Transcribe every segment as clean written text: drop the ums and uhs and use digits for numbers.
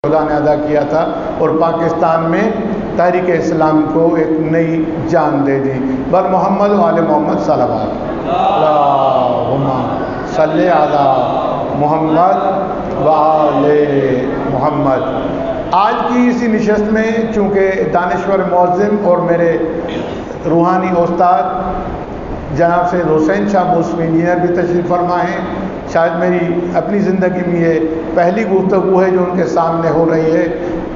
خدا نے ادا کیا تھا اور پاکستان میں تحریک اسلام کو ایک نئی جان دے دی۔ بر محمد و آل محمد صلوات، اللہم صلی علی محمد و آل محمد۔ آج کی اسی نشست میں چونکہ دانشور معظم اور میرے روحانی استاد جناب سید حسین شاہ موسوی انجینئر بھی تشریف فرما ہیں، شاید میری اپنی زندگی میں یہ پہلی گفتگو ہے جو ان کے سامنے ہو رہی ہے،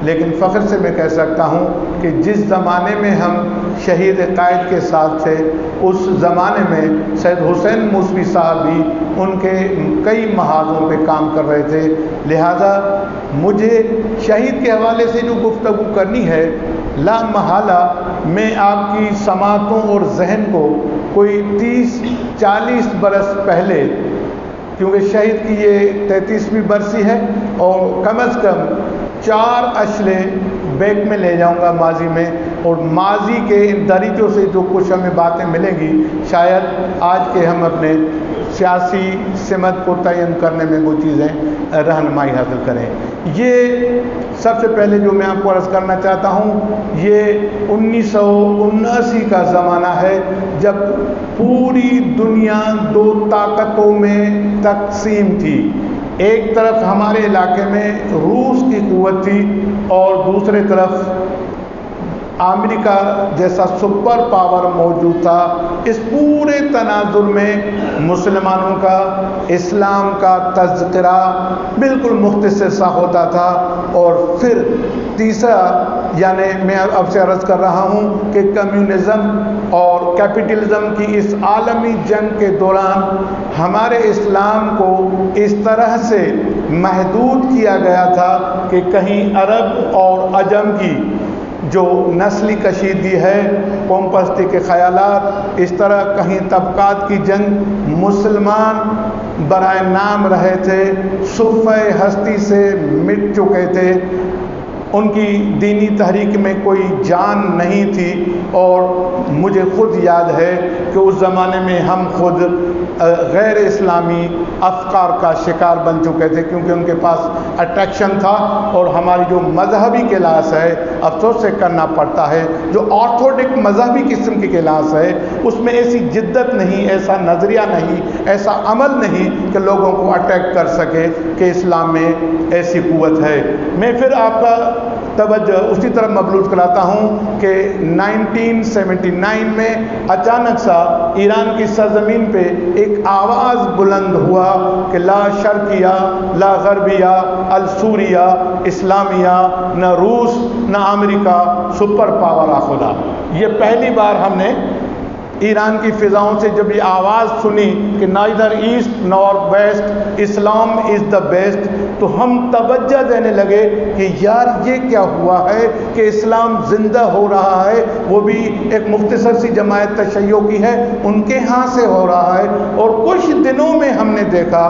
لیکن فخر سے میں کہہ سکتا ہوں کہ جس زمانے میں ہم شہید قائد کے ساتھ تھے اس زمانے میں سید حسین موسوی صاحب بھی ان کے کئی محاذوں پہ کام کر رہے تھے، لہذا مجھے شہید کے حوالے سے جو گفتگو کرنی ہے لا محالہ میں آپ کی سماعتوں اور ذہن کو کوئی 30-40 برس پہلے، کیونکہ شہید کی یہ 33ویں برسی ہے، اور کم از کم 4 اشلے بیک میں لے جاؤں گا ماضی میں، اور ماضی کے ان دریچوں سے جو کچھ ہمیں باتیں ملیں گی شاید آج کے ہم اپنے سیاسی سمت کو تعین کرنے میں وہ چیزیں رہنمائی حاصل کریں۔ یہ سب سے پہلے جو میں آپ کو عرض کرنا چاہتا ہوں، یہ 1979 کا زمانہ ہے جب پوری دنیا 2 طاقتوں میں تقسیم تھی۔ ایک طرف ہمارے علاقے میں روس کی قوت تھی اور دوسرے طرف امریکہ جیسا سپر پاور موجود تھا۔ اس پورے تناظر میں مسلمانوں کا، اسلام کا تذکرہ بالکل مختصر سا ہوتا تھا، اور پھر تیسرا یعنی میں اب سے عرض کر رہا ہوں کہ کمیونزم اور کیپٹلزم کی اس عالمی جنگ کے دوران ہمارے اسلام کو اس طرح سے محدود کیا گیا تھا کہ کہیں عرب اور عجم کی جو نسلی کشیدگی ہے، قوم پرستی کے خیالات، اس طرح کہیں طبقات کی جنگ، مسلمان برائے نام رہے تھے، صفحہ ہستی سے مٹ چکے تھے، ان کی دینی تحریک میں کوئی جان نہیں تھی، اور مجھے خود یاد ہے کہ اس زمانے میں ہم خود غیر اسلامی افکار کا شکار بن چکے تھے، کیونکہ ان کے پاس اٹریکشن تھا، اور ہماری جو مذہبی کلاس ہے، افسوس سے کرنا پڑتا ہے، جو آرتھوڈک مذہبی قسم کی کلاس ہے، اس میں ایسی جدت نہیں، ایسا نظریہ نہیں، ایسا عمل نہیں کہ لوگوں کو اٹیک کر سکے کہ اسلام میں ایسی قوت ہے۔ میں پھر آپ کا توجہ اسی طرح مبلوط کراتا ہوں کہ 1979 میں اچانک سا ایران کی سرزمین پہ ایک آواز بلند ہوا کہ لا شرقیہ لا غربیہ السوریہ اسلامیہ، نہ روس نہ امریکہ سپر پاور خدا۔ یہ پہلی بار ہم نے ایران کی فضاؤں سے جب یہ آواز سنی کہ neither east nor west Islam is the best, تو ہم توجہ دینے لگے کہ یار یہ کیا ہوا ہے کہ اسلام زندہ ہو رہا ہے، وہ بھی ایک مختصر سی جماعت تشیع کی ہے، ان کے ہاں سے ہو رہا ہے۔ اور کچھ دنوں میں ہم نے دیکھا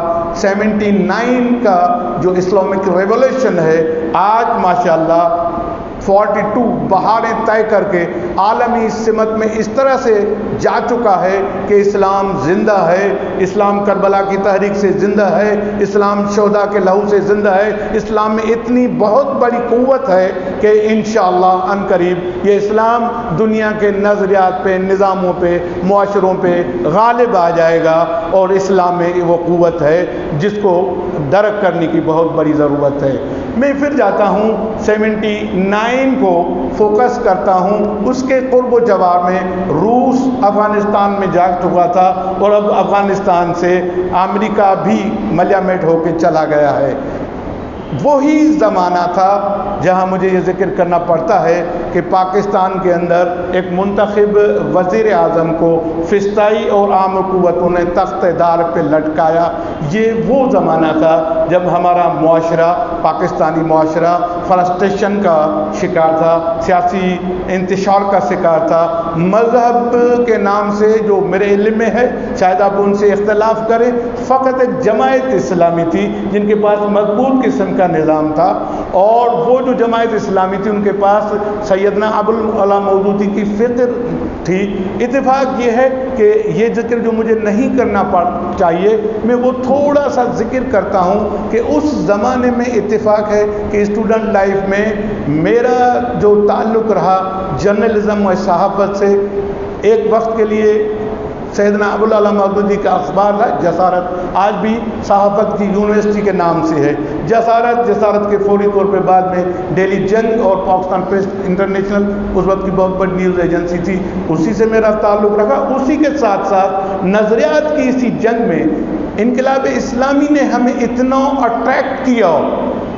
79 کا جو اسلامک ریولوشن ہے، آج ماشاءاللہ 42 بہاریں طے کر کے عالمی سمت میں اس طرح سے جا چکا ہے کہ اسلام زندہ ہے، اسلام کربلا کی تحریک سے زندہ ہے، اسلام شہداء کے لہو سے زندہ ہے، اسلام میں اتنی بہت بڑی قوت ہے کہ انشاءاللہ ان قریب یہ اسلام دنیا کے نظریات پہ، نظاموں پہ، معاشروں پہ غالب آ جائے گا، اور اسلام میں وہ قوت ہے جس کو درک کرنے کی بہت بڑی ضرورت ہے۔ میں پھر جاتا ہوں 79 کو فوکس کرتا ہوں، اس کے قرب و جوار میں روس افغانستان میں جا چکا تھا، اور اب افغانستان سے امریکہ بھی ملیامیٹ ہو کے چلا گیا ہے۔ وہی زمانہ تھا جہاں مجھے یہ ذکر کرنا پڑتا ہے کہ پاکستان کے اندر ایک منتخب وزیر اعظم کو فسطائی اور عام قوتوں نے تخت دار پہ لٹکایا۔ یہ وہ زمانہ تھا جب ہمارا معاشرہ، پاکستانی معاشرہ فرسٹریشن کا شکار تھا، سیاسی انتشار کا شکار تھا۔ مذہب کے نام سے جو میرے علم میں ہے، شاید آپ ان سے اختلاف کریں، فقط ایک جماعت اسلامی تھی جن کے پاس مقبول قسم کا نظام تھا، اور وہ جو جماعت اسلامی تھی ان کے پاس سیدنا ابوالعلا مودودی کی فکر تھی۔ اتفاق یہ ہے کہ یہ ذکر جو مجھے نہیں کرنا چاہیے میں وہ تھوڑا سا ذکر کرتا ہوں کہ اس زمانے میں اتفاق ہے کہ اسٹوڈنٹ لائف میں میرا جو تعلق رہا جرنلزم و صحافت سے، ایک وقت کے لیے سیدنا ابوالعلا مودودی کا اخبار تھا جسارت، آج بھی صحافت کی یونیورسٹی کے نام سے ہے جسارت کے فوری طور پہ بعد میں ڈیلی جنگ اور پاکستان پریس انٹرنیشنل اس وقت کی بہت بڑی نیوز ایجنسی تھی، اسی سے میرا تعلق رکھا۔ اسی کے ساتھ ساتھ نظریات کی اسی جنگ میں انقلاب اسلامی نے ہمیں اتنا اٹریکٹ کیا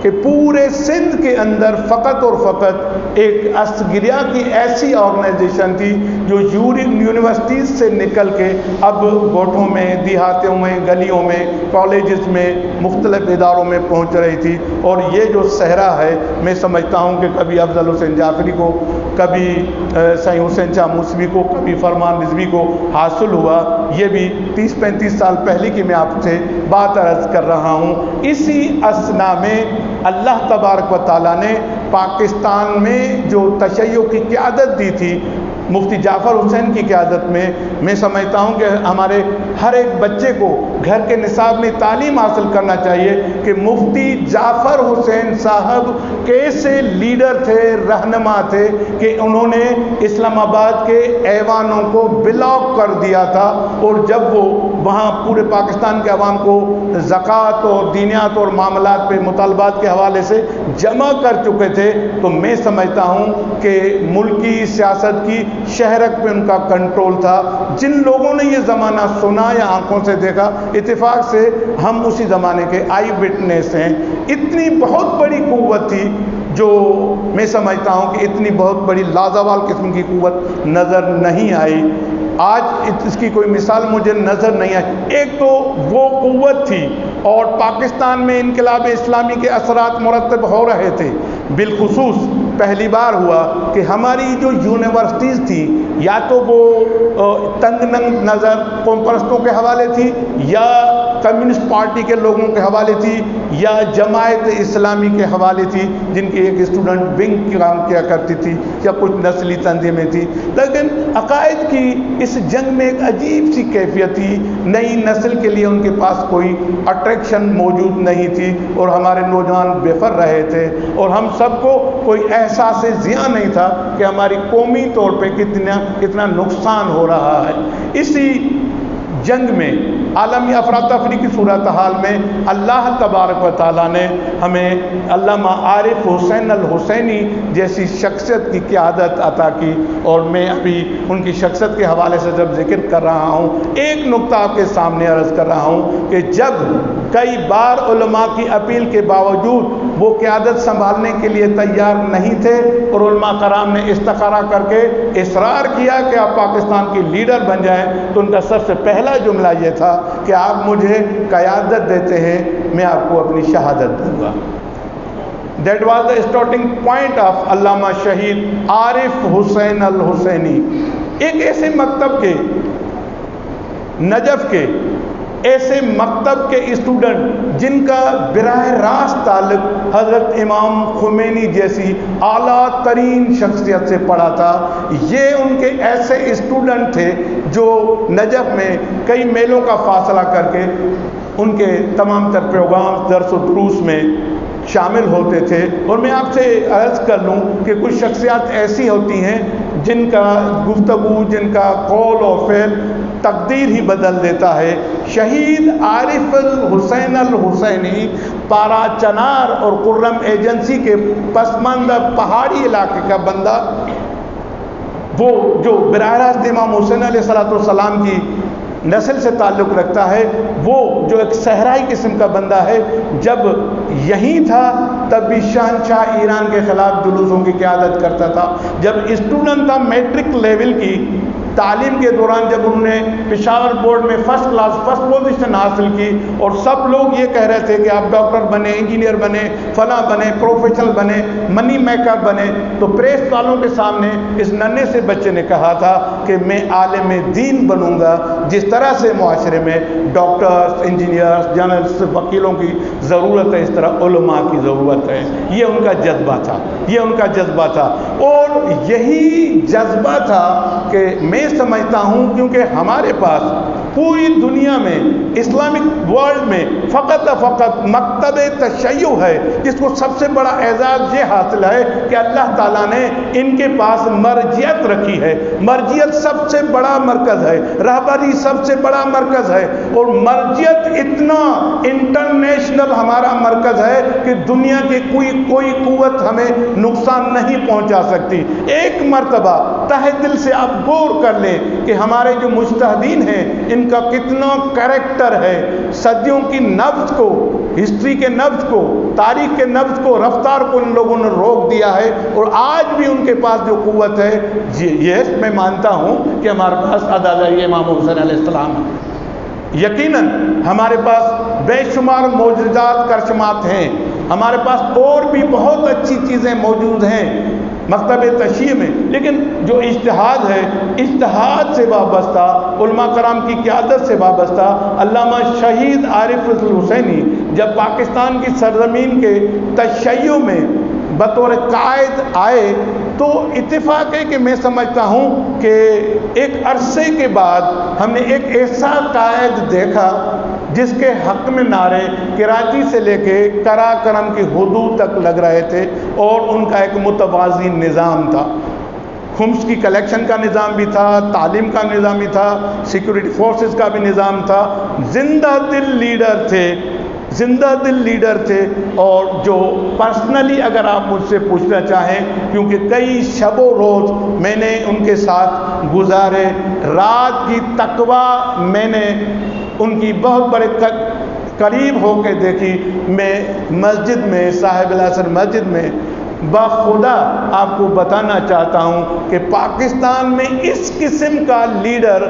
کہ پورے سندھ کے اندر فقط اور فقط ایک اسگریا کی ایسی آرگنائزیشن تھی جو یونیورسٹیز سے نکل کے اب گوٹھوں میں، دیہاتوں میں، گلیوں میں، کالجز میں، مختلف اداروں میں پہنچ رہی تھی۔ اور یہ جو صحرا ہے میں سمجھتا ہوں کہ کبھی افضل حسین جعفری کو، کبھی سعید حسین شاہ موسوی کو، کبھی فرمان رضوی کو حاصل ہوا، یہ بھی 30-35 سال پہلے کی میں آپ سے بات عرض کر رہا ہوں۔ اسی اثنا میں اللہ تبارک و تعالیٰ نے پاکستان میں جو تشیع کی قیادت دی تھی مفتی جعفر حسین کی قیادت میں سمجھتا ہوں کہ ہمارے ہر ایک بچے کو گھر کے نصاب میں تعلیم حاصل کرنا چاہیے کہ مفتی جعفر حسین صاحب کیسے لیڈر تھے، رہنما تھے کہ انہوں نے اسلام آباد کے ایوانوں کو بلاک کر دیا تھا، اور جب وہ وہاں پورے پاکستان کے عوام کو زکوٰۃ اور دینیات اور معاملات پہ مطالبات کے حوالے سے جمع کر چکے تھے، تو میں سمجھتا ہوں کہ ملکی سیاست کی شہرک پہ ان کا کنٹرول تھا۔ جن لوگوں نے یہ زمانہ سنا یا آنکھوں سے دیکھا، اتفاق سے ہم اسی زمانے کے آئی وٹنس ہیں۔ اتنی بہت بڑی قوت تھی جو میں سمجھتا ہوں کہ اتنی بہت بڑی لازوال قسم کی قوت نظر نہیں آئی۔ آج اس کی کوئی مثال مجھے نظر نہیں آئی۔ ایک تو وہ قوت تھی، اور پاکستان میں انقلاب اسلامی کے اثرات مرتب ہو رہے تھے۔ بالخصوص پہلی بار ہوا کہ ہماری جو یونیورسٹیز تھی یا تو وہ تنگ نظر قوم پرستوں کے حوالے تھی، یا کمیونسٹ پارٹی کے لوگوں کے حوالے تھی، یا جماعت اسلامی کے حوالے تھی جن کی ایک اسٹوڈنٹ ونگ کام کیا کرتی تھی، یا کچھ نسلی تنظیمیں تھی۔ لیکن عقائد کی اس جنگ میں ایک عجیب سی کیفیت تھی، نئی نسل کے لیے ان کے پاس کوئی اٹریکشن موجود نہیں تھی، اور ہمارے نوجوان بفر رہے تھے، اور ہم سب کو کوئی احساس زیاں نہیں تھا کہ ہماری قومی طور پہ کتنا نقصان ہو رہا ہے۔ اسی جنگ میں عالمی افراتفری کی صورتحال میں اللہ تبارک و تعالیٰ نے ہمیں علامہ عارف حسین الحسینی جیسی شخصیت کی قیادت عطا کی، اور میں ابھی ان کی شخصیت کے حوالے سے جب ذکر کر رہا ہوں، ایک نقطہ آپ کے سامنے عرض کر رہا ہوں کہ جب کئی بار علماء کی اپیل کے باوجود وہ قیادت سنبھالنے کے لیے تیار نہیں تھے، اور علماء کرام نے استخارہ کر کے اصرار کیا کہ آپ پاکستان کی لیڈر بن جائیں، تو ان کا سب سے پہلا جملہ یہ تھا کہ آپ مجھے قیادت دیتے ہیں، میں آپ کو اپنی شہادت دوں گا۔ That was the starting point of علامہ شہید عارف حسین الحسینی، ایک ایسے مکتب کے، نجف کے ایسے مکتب کے اسٹوڈنٹ جن کا براہ راست تعلق حضرت امام خمینی جیسی اعلیٰ ترین شخصیت سے پڑا تھا۔ یہ ان کے ایسے اسٹوڈنٹ تھے جو نجف میں کئی میلوں کا فاصلہ کر کے ان کے تمام تر پروگرام درس و دروس میں شامل ہوتے تھے۔ اور میں آپ سے عرض کر لوں کہ کچھ شخصیات ایسی ہوتی ہیں جن کا گفتگو، جن کا قول و فعل تقدیر ہی بدل دیتا ہے۔ شہید عارف الحسین الحسینی پارا چنار اور قرم ایجنسی کے پسماندہ پہاڑی علاقے کا بندہ، وہ جو براہ راست امام حسین علیہ السلام کی نسل سے تعلق رکھتا ہے، وہ جو ایک صحرائی قسم کا بندہ ہے، جب یہیں تھا تب بھی شہنشاہ ایران کے خلاف جلوسوں کی قیادت کرتا تھا۔ جب اسٹوڈنٹ تھا میٹرک لیول کی تعلیم کے دوران جب انہوں نے پشاور بورڈ میں فرسٹ پوزیشن حاصل کی اور سب لوگ یہ کہہ رہے تھے کہ آپ ڈاکٹر بنے، انجینئر بنے، فلاں بنے، پروفیشنل بنے، منی میکر بنے، تو پریس والوں کے سامنے اس ننھے سے بچے نے کہا تھا کہ میں عالم دین بنوں گا، جس طرح سے معاشرے میں ڈاکٹرز، انجینئرز، جرنلسٹ، وکیلوں کی ضرورت ہے، اس طرح علماء کی ضرورت ہے۔ یہ ان کا جذبہ تھا، یہ ان کا جذبہ تھا، اور یہی جذبہ تھا کہ میں سمجھتا ہوں کیونکہ ہمارے پاس پوری دنیا میں اسلامک ورلڈ میں فقط مکتب تشیع ہے، جس کو سب سے بڑا اعزاز یہ حاصل ہے کہ اللہ تعالیٰ نے ان کے پاس مرجعیت رکھی ہے۔ مرجعیت سب سے بڑا مرکز ہے، رہبری سب سے بڑا مرکز ہے، اور مرجعیت اتنا انٹرنیشنل ہمارا مرکز ہے کہ دنیا کے کوئی قوت ہمیں نقصان نہیں پہنچا سکتی۔ ایک مرتبہ تہ دل سے آپ غور کر لیں کہ ہمارے جو مجتہدین ہیں ان کا کتنا کریکٹر ہے، صدیوں کی نبض کو، ہسٹری کے نبض کو، تاریخ کے نبض کو، رفتار کو ان لوگوں نے روک دیا ہے، اور آج بھی ان کے پاس جو قوت ہے، یہ میں مانتا ہوں کہ ہمارے پاس عدالت امام حسین علیہ السلام ہے۔ یقیناً ہمارے پاس بے شمار معجزات کرشمات ہیں، ہمارے پاس اور بھی بہت اچھی چیزیں موجود ہیں مکتب تشیع میں، لیکن جو اجتہاد ہے، اجتہاد سے وابستہ، علماء کرام کی قیادت سے وابستہ، علامہ شہید عارف الحسینی جب پاکستان کی سرزمین کے تشیع میں بطور قائد آئے تو اتفاق ہے کہ میں سمجھتا ہوں کہ ایک عرصے کے بعد ہم نے ایک ایسا قائد دیکھا جس کے حق میں نعرے کراچی سے لے کے قراقرم کی حدود تک لگ رہے تھے، اور ان کا ایک متوازن نظام تھا۔ خمس کی کلیکشن کا نظام بھی تھا، تعلیم کا نظام بھی تھا، سیکورٹی فورسز کا بھی نظام تھا، زندہ دل لیڈر تھے، زندہ دل لیڈر تھے، اور جو پرسنلی اگر آپ مجھ سے پوچھنا چاہیں، کیونکہ کئی شب و روز میں نے ان کے ساتھ گزارے، رات کی تقویٰ میں نے ان کی بہت بڑے قریب ہو کے دیکھی۔ میں مسجد میں، صاحب العصر مسجد میں بخدا آپ کو بتانا چاہتا ہوں کہ پاکستان میں اس قسم کا لیڈر،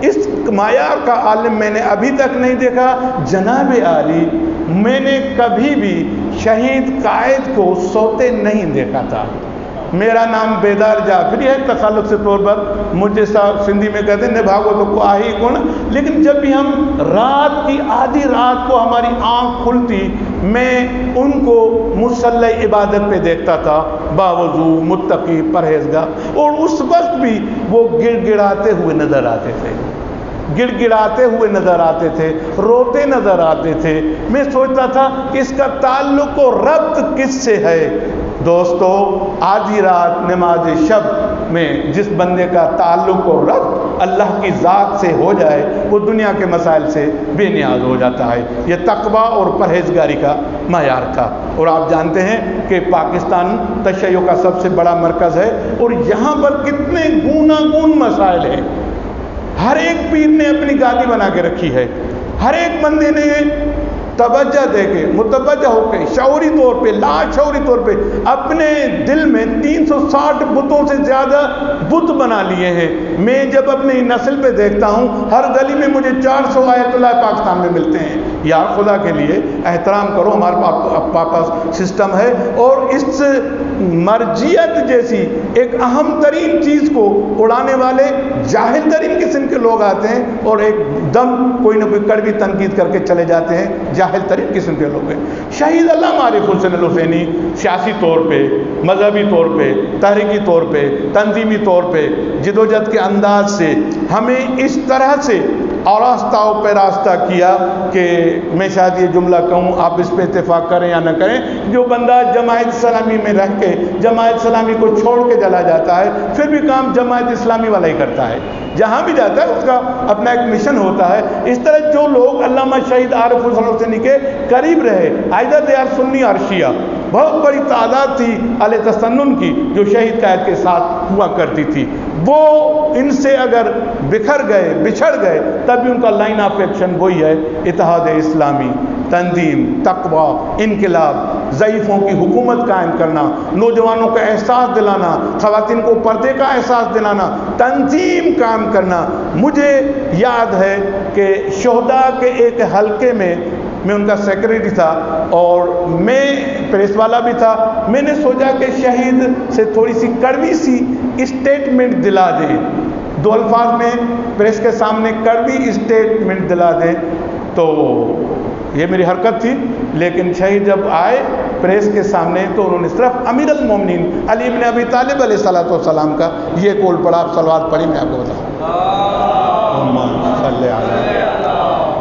اس معیار کا عالم میں نے ابھی تک نہیں دیکھا۔ جناب عالی، میں نے کبھی بھی شہید قائد کو سوتے نہیں دیکھا تھا۔ میرا نام بیدار جعفری ہے تخلق سے طور پر، مجھے صاحب سندھی میں کہتے ہیں نبھاگو تو کو آہی کون، لیکن جب بھی ہم رات کی آدھی رات کو ہماری آنکھ کھلتی، میں ان کو مصلی عبادت پہ دیکھتا تھا، باوضو، متقی، پرہیزگار، اور اس وقت بھی وہ گڑ گڑاتے ہوئے نظر آتے تھے، گڑ گڑاتے ہوئے نظر آتے تھے، روتے نظر آتے تھے۔ میں سوچتا تھا کہ اس کا تعلق و ربط کس سے ہے؟ دوستو، آدھی رات نماز شب میں جس بندے کا تعلق و ربط اللہ کی ذات سے ہو جائے، وہ دنیا کے مسائل سے بے نیاز ہو جاتا ہے۔ یہ تقویٰ اور پرہیزگاری کا معیار تھا، اور آپ جانتے ہیں کہ پاکستان تشیع کا سب سے بڑا مرکز ہے، اور یہاں پر کتنے گوناگون مسائل ہیں۔ ہر ایک پیر نے اپنی گادی بنا کے رکھی ہے، ہر ایک بندے نے توجہ دے کے، متوجہ ہو کے، شعوری طور پہ، لا شعوری طور پہ اپنے دل میں 360 بتوں سے زیادہ بت بنا لیے ہیں۔ میں جب اپنی نسل پہ دیکھتا ہوں، ہر گلی میں مجھے 400 آیت اللہ پاکستان میں ملتے ہیں۔ یار خدا کے لیے احترام کرو، ہمارے پاس سسٹم ہے، اور اس مرجعیت جیسی ایک اہم ترین چیز کو اڑانے والے جاہل ترین قسم کے لوگ آتے ہیں، اور ایک دم کوئی نہ کوئی کڑوی تنقید کر کے چلے جاتے ہیں، جاہل ترین قسم کے لوگ ہیں۔ شہید علامہ عارف حسین الحسینی سیاسی طور پہ، مذہبی طور پہ، تحریکی طور پہ، تنظیمی طور پہ، جدوجہد کے انداز سے ہمیں اس طرح سے آراستہ و پیراستہ کیا کہ میں شاید یہ جملہ کہوں، آپ اس پہ اتفاق کریں یا نہ کریں، جو بندہ جماعت اسلامی میں رہ کے جماعت اسلامی کو چھوڑ کے چلا جاتا ہے، پھر بھی کام جماعت اسلامی والا ہی کرتا ہے، جہاں بھی جاتا ہے اس کا اپنا ایک مشن ہوتا ہے۔ اس طرح جو لوگ علامہ شہید عارف حسین الحسینی کے قریب رہے، either they are سنی اور شیعہ، بہت بڑی تعداد تھی اہل تسنن کی جو شہید قائد کے ساتھ ہوا کرتی تھی، وہ ان سے اگر بکھر گئے، بچھڑ گئے، تب بھی ان کا لائن آف ایکشن وہی ہے، اتحاد اسلامی، تنظیم، تقویٰ، انقلاب، ضعیفوں کی حکومت قائم کرنا، نوجوانوں کو احساس دلانا، خواتین کو پردے کا احساس دلانا، تنظیم قائم کرنا۔ مجھے یاد ہے کہ شہداء کے ایک حلقے میں ان کا سیکریٹری تھا اور میں پریس والا بھی تھا۔ میں نے سوچا کہ شہید سے تھوڑی سی کڑوی سی اسٹیٹمنٹ دلا دیں، 2 الفاظ میں پریس کے سامنے کڑوی اسٹیٹمنٹ دلا دیں۔ تو یہ میری حرکت تھی، لیکن شہید جب آئے پریس کے سامنے تو انہوں نے صرف امیر المومنین علی بن ابی طالب علیہ الصلوۃ والسلام کا یہ قول پڑھا۔ آپ صلوات پڑھی، میں آپ کو بتاؤں، اللہم صلی علی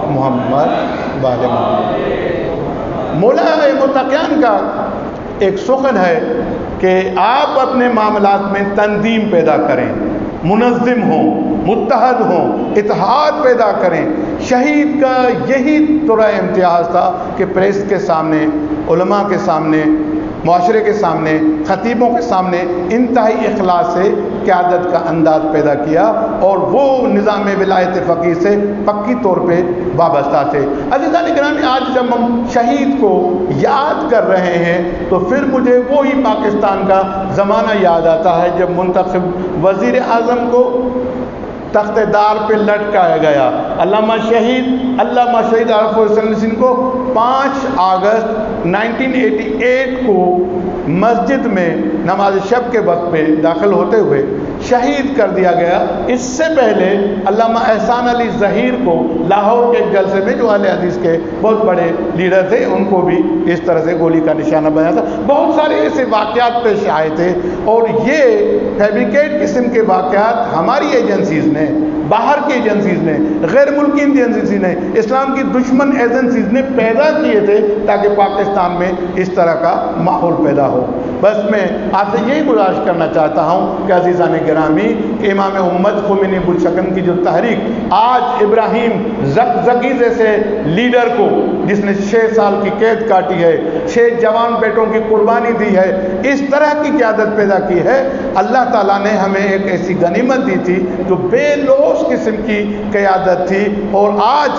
محمد وعلی محمد۔ مولا متقیان کا ایک سخن ہے کہ آپ اپنے معاملات میں تنظیم پیدا کریں، منظم ہوں، متحد ہوں، اتحاد پیدا کریں۔ شہید کا یہی طرح امتیاز تھا کہ پریس کے سامنے، علماء کے سامنے، معاشرے کے سامنے، خطیبوں کے سامنے انتہائی اخلاص سے قیادت کا انداز پیدا کیا اور وہ نظام ولایت فقیہ سے پکی طور پہ وابستہ تھے۔ عزیزان گرامی، آج جب ہم شہید کو یاد کر رہے ہیں تو پھر مجھے وہی پاکستان کا زمانہ یاد آتا ہے جب منتخب وزیر اعظم کو تخت دار پہ لٹکایا گیا۔ علامہ شہید عارف حسین سندھ کو 5 اگست 1988 کو مسجد میں نماز شب کے وقت پہ داخل ہوتے ہوئے شہید کر دیا گیا۔ اس سے پہلے علامہ احسان علی ظہیر کو لاہور کے ایک جلسے میں، جو اہل حدیث کے بہت بڑے لیڈر تھے، ان کو بھی اس طرح سے گولی کا نشانہ بنا تھا۔ بہت سارے ایسے واقعات پیش آئے تھے اور یہ فیبریکیٹ قسم کے واقعات ہماری ایجنسیز نے، باہر کی ایجنسیز نے، غیر ملکی ایجنسیز نے، اسلام کی دشمن ایجنسیز نے پیدا کیے تھے تاکہ پاکستان میں اس طرح کا ماحول پیدا ہو۔ بس میں آپ سے یہی گزارش کرنا چاہتا ہوں کہ عزیزان گرامی، امام امت خمینی ابوالشکن کی جو تحریک آج ابراہیم زکزکی جیسے لیڈر کو، جس نے 6 سال کی قید کاٹی ہے، 6 جوان بیٹوں کی قربانی دی ہے، اس طرح کی قیادت پیدا کی ہے، اللہ تعالیٰ نے ہمیں ایک ایسی غنیمت دی تھی جو بے لوث قسم کی قیادت تھی۔ اور آج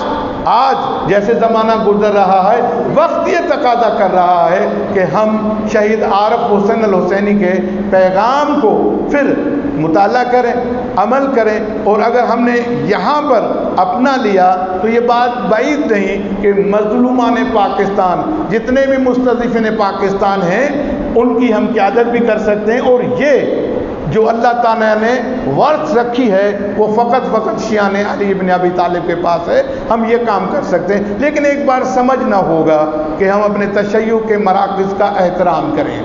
جیسے زمانہ گزر رہا ہے، وقت یہ تقاضا کر رہا ہے کہ ہم شہید عارف حسین الحسینی کے پیغام کو پھر مطالعہ کریں، عمل کریں، اور اگر ہم نے یہاں پر اپنا لیا تو یہ بات بعید نہیں کہ مظلومان پاکستان، جتنے بھی مستضعفین پاکستان ہیں، ان کی ہم قیادت بھی کر سکتے ہیں۔ اور یہ جو اللہ تعالیٰ نے ورث رکھی ہے وہ فقط شیعہ علی ابن ابی طالب کے پاس ہے، ہم یہ کام کر سکتے ہیں۔ لیکن ایک بار سمجھنا ہوگا کہ ہم اپنے تشیع کے مراکز کا احترام کریں،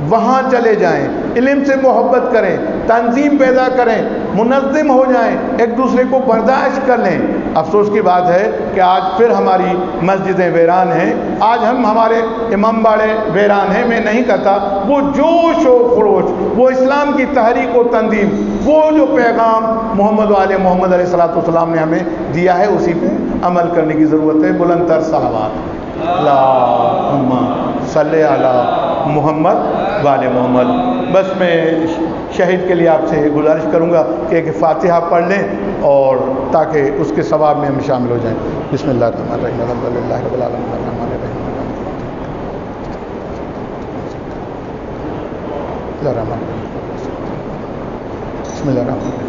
وہاں چلے جائیں، علم سے محبت کریں، تنظیم پیدا کریں، منظم ہو جائیں، ایک دوسرے کو برداشت کر لیں۔ افسوس کی بات ہے کہ آج پھر ہماری مسجدیں ویران ہیں، آج ہمارے امام باڑے ویران ہیں۔ میں نہیں کہتا، وہ جوش و خروش، وہ اسلام کی تحریک و تنظیم، وہ جو پیغام محمد علیہ السلام نے ہمیں دیا ہے، اسی پہ عمل کرنے کی ضرورت ہے۔ بلند تر صلوات، اللہم صلی علی محمد وعلی محمد۔ بس میں شہید کے لیے آپ سے گزارش کروں گا کہ ایک فاتحہ پڑھ لیں اور تاکہ اس کے ثواب میں ہم شامل ہو جائیں۔ بسم اللہ الرحمن الرحیم، الحمدللہ رب العالمین الرحمن الرحیم بسم اللہ الرحمن الرحیم۔